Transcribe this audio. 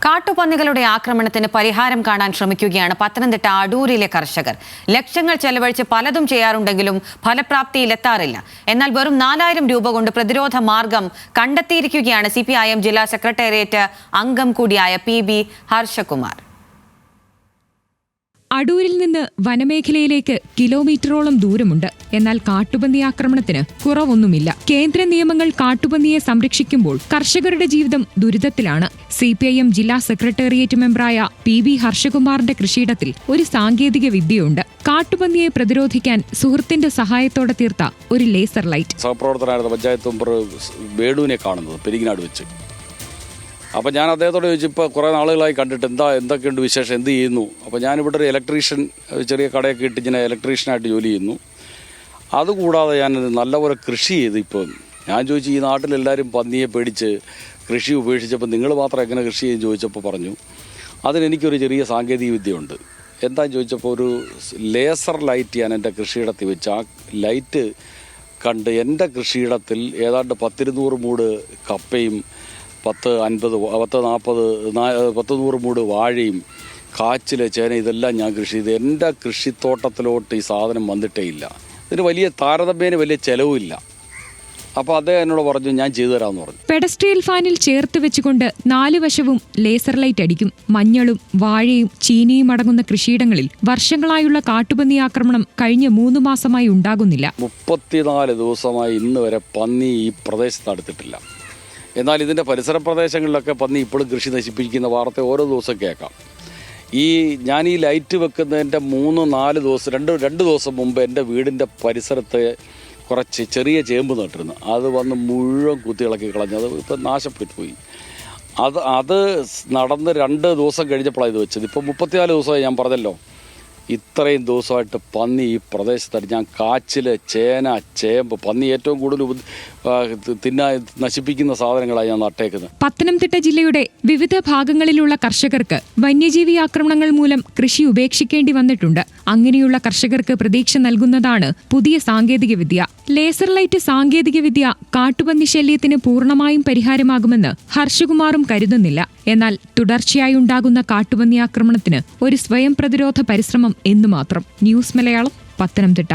കാട്ടുപന്നികളുടെ ആക്രമണത്തിന് പരിഹാരം കാണാൻ ശ്രമിക്കുകയാണ് പത്തനംതിട്ട അടൂരിലെ കർഷകർ. ലക്ഷങ്ങൾ ചെലവഴിച്ച് പലതും ചെയ്യാറുണ്ടെങ്കിലും ഫലപ്രാപ്തിയിലെത്താറില്ല. എന്നാൽ വെറും 4000 രൂപ കൊണ്ട് പ്രതിരോധ മാർഗം കണ്ടെത്തിയിരിക്കുകയാണ് CPIM ജില്ലാ സെക്രട്ടേറിയറ്റ് അംഗം കൂടിയായ PB ഹർഷകുമാർ. അടൂരിൽ നിന്ന് വനമേഖലയിലേക്ക് കിലോമീറ്ററോളം ദൂരമുണ്ട്. എന്നാൽ കാട്ടുപന്നി ആക്രമണത്തിന് കുറവൊന്നുമില്ല. കേന്ദ്ര നിയമങ്ങൾ കാട്ടുപന്നിയെ സംരക്ഷിക്കുമ്പോൾ കർഷകരുടെ ജീവിതം ദുരിതത്തിലാണ്. CPIM ജില്ലാ സെക്രട്ടേറിയറ്റ് മെമ്പറായ PB ഹർഷകുമാറിന്റെ കൃഷിയിടത്തിൽ ഒരു സാങ്കേതിക വിദ്യയുണ്ട്. കാട്ടുപന്നിയെ പ്രതിരോധിക്കാൻ സുഹൃത്തിന്റെ സഹായത്തോടെ തീർത്ത ഒരു ലേസർ ലൈറ്റ്. സഹപ്രവർത്തനായിരുന്ന പഞ്ചായത്ത് മെമ്പർ വേണുവിനെ കാണുന്നത് പെരിങ്ങനാട് വെച്ച്. അപ്പോൾ ഞാൻ അദ്ദേഹത്തോട് ചോദിച്ചു, ഇപ്പോൾ കുറേ നാളുകളായി കണ്ടിട്ട് എന്തൊക്കെയുണ്ട് വിശേഷം, എന്ത് ചെയ്യുന്നു? അപ്പോൾ ഞാനിവിടെ ഒരു ഇലക്ട്രീഷ്യൻ, ചെറിയ കടയൊക്കെ ഇട്ട് ഇങ്ങനെ ഇലക്ട്രീഷ്യനായിട്ട് ജോലി ചെയ്യുന്നു. അതുകൂടാതെ ഞാൻ നല്ലപോലെ കൃഷി ചെയ്ത് ഇപ്പോൾ ഞാൻ ചോദിച്ചു, ഈ നാട്ടിലെല്ലാവരും പന്നിയെ പേടിച്ച് കൃഷി ഉപേക്ഷിച്ചപ്പോൾ നിങ്ങൾ മാത്രം എങ്ങനെ കൃഷി ചെയ്ത് ചോദിച്ചപ്പോൾ പറഞ്ഞു, അതിനെനിക്കൊരു ചെറിയ സാങ്കേതിക വിദ്യയുണ്ട്. എന്താണെന്ന് ചോദിച്ചപ്പോൾ ഒരു ലേസർ ലൈറ്റ് ഞാൻ എൻ്റെ കൃഷിയിടത്തിൽ വെച്ച് ആ ലൈറ്റ് കണ്ട് എൻ്റെ കൃഷിയിടത്തിൽ ഏതാണ്ട് 10-200 മൂട് കപ്പയും 10-100 മൂട് വാഴയും കാച്ചില് ചേന ഇതെല്ലാം ഞാൻ കൃഷി ചെയ്ത് എൻ്റെ കൃഷിത്തോട്ടത്തിലോട്ട് ഈ സാധനം വന്നിട്ടേ ഇല്ല. ഇതിന് വലിയ താരതമ്യേന വലിയ ചെലവുമില്ല. അപ്പോൾ അദ്ദേഹം എന്നോട് പറഞ്ഞു, ഞാൻ ചെയ്തു തരാമെന്ന് പറഞ്ഞു. പെഡസ്ട്രിയൽ ഫാനിൽ ചേർത്ത് വെച്ചുകൊണ്ട് 4 വശവും ലേസർ ലൈറ്റ് അടിക്കും. മഞ്ഞളും വാഴയും ചീനിയും അടങ്ങുന്ന കൃഷിയിടങ്ങളിൽ വർഷങ്ങളായുള്ള കാട്ടുപന്നി ആക്രമണം കഴിഞ്ഞ 3 മാസമായി ഉണ്ടാകുന്നില്ല. 34 ദിവസമായി ഇന്ന് വരെ പന്നി ഈ പ്രദേശത്ത് അടുത്തിട്ടില്ല. എന്നാൽ ഇതിൻ്റെ പരിസര പ്രദേശങ്ങളിലൊക്കെ പന്നി ഇപ്പോഴും കൃഷി നശിപ്പിക്കുന്ന വാർത്ത ഓരോ ദിവസം കേൾക്കാം. ഞാൻ ഈ ലൈറ്റ് വെക്കുന്നതിൻ്റെ 3-4 ദിവസം 2 ദിവസം മുമ്പ് എൻ്റെ വീടിൻ്റെ പരിസരത്ത് കുറച്ച് ചെറിയ ചേമ്പ് നട്ടിരുന്നു. അത് വന്ന് മുഴുവൻ കുത്തിയിളക്കി കളഞ്ഞു. അത് ഇപ്പം നാശപ്പെട്ടു പോയി. അത് നടന്ന് 2 ദിവസം കഴിഞ്ഞപ്പോഴാണ് ഇത് വെച്ചത്. ഇപ്പം 34 ദിവസമായി ഞാൻ പറഞ്ഞല്ലോ. ഇത്രയും ദിവസമായിട്ട് പന്നി ഈ പ്രദേശത്തായിട്ട് ഞാൻ കാച്ചില് ചേന ചേമ്പ് പന്നി ഏറ്റവും കൂടുതൽ നശിപ്പിക്കുന്ന സാധനങ്ങളാണ് ഞാൻ നട്ടേക്കുന്നത്. പത്തനംതിട്ട ജില്ലയുടെ വിവിധ ഭാഗങ്ങളിലുള്ള കർഷകർക്ക് വന്യജീവി ആക്രമണങ്ങൾ മൂലം കൃഷി ഉപേക്ഷിക്കേണ്ടി വന്നിട്ടുണ്ട്. അങ്ങനെയുള്ള കർഷകർക്ക് പ്രതീക്ഷ നൽകുന്നതാണ് പുതിയ സാങ്കേതികവിദ്യ. ലേസർ ലൈറ്റ് സാങ്കേതികവിദ്യ കാട്ടുപന്നി ശല്യത്തിന് പൂർണ്ണമായും പരിഹാരമാകുമെന്ന് ഹർഷകുമാറും കരുതുന്നില്ല. എന്നാൽ തുടർച്ചയായി ഉണ്ടാകുന്ന കാട്ടുപന്നി ആക്രമണത്തിന് ഒരു സ്വയം പ്രതിരോധ പരിശ്രമം എന്നു മാത്രം. ന്യൂസ് മലയാളം, പത്തനംതിട്ട.